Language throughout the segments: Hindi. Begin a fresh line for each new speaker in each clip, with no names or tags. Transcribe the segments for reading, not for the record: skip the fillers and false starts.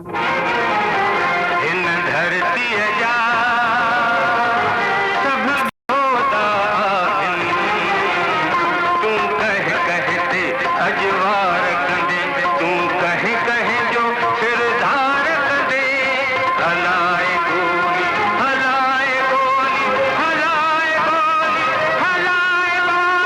इन धरती जा सब होता इन तू कह कहते अजवार कंदे तू कह कह जो सिर धार कंदे हलाए गोली हलाए गोली हलाए गोली हलाए गोली।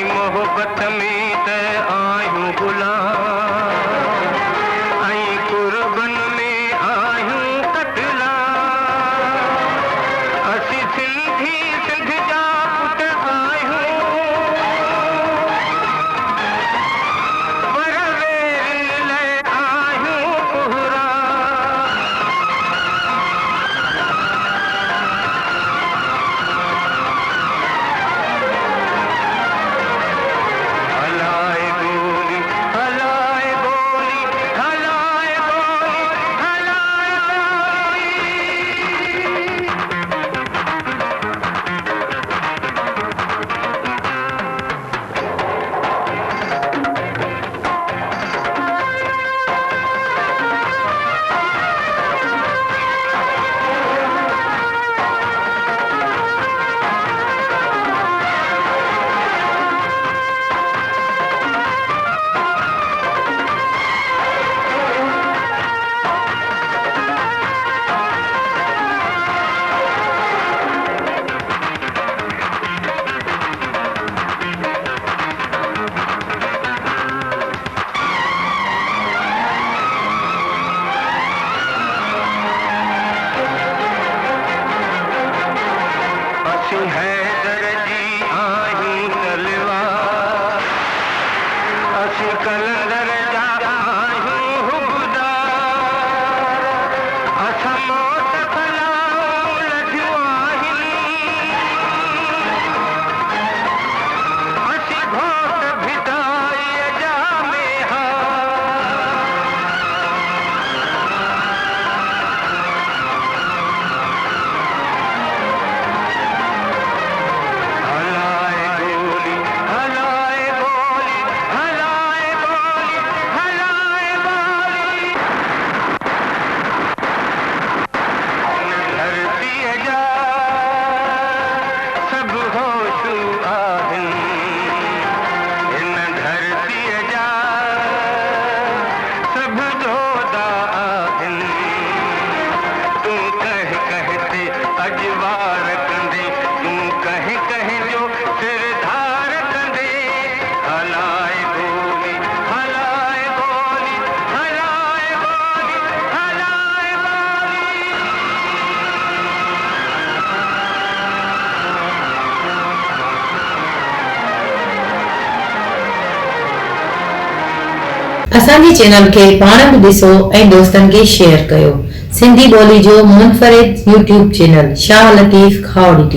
मोहब्बत में त आयूं गुलाम ऐं कुर्बन में आयूं कतला असीं सिंधी सिंध जा पुट आयूं पर वेरनि लाइ आयूं कोहरा। हलाए गोली हलाए गोली हलाए गोली हलाए असीं हैदर जी आयूं तलवार असीं कलंदर जा आयूं हुबदार असां मौत खलाऊं लधियूं आहिनि असीं घोट भिदाईअ जा मेहार। हलाए गोली हलाए गोली हलाए गोली हलाए गोली। इन धरती जा सब होशू आहिनि इन धरती जा सब जोदा आहिनि तू कह कहते अजवार कंदे तू कह कह जो सिर धार कंदे हलाए गोली हलाए गोली हलाए गोली हलाए गोली।
असांजी चैनल खे पाण बि ॾिसो ऐं दोस्तनि खे शेयर कयो। सिंधी ॿोली जो मुनफ़रिद यूट्यूब चैनल शाह लतीफ़ खावड़ी।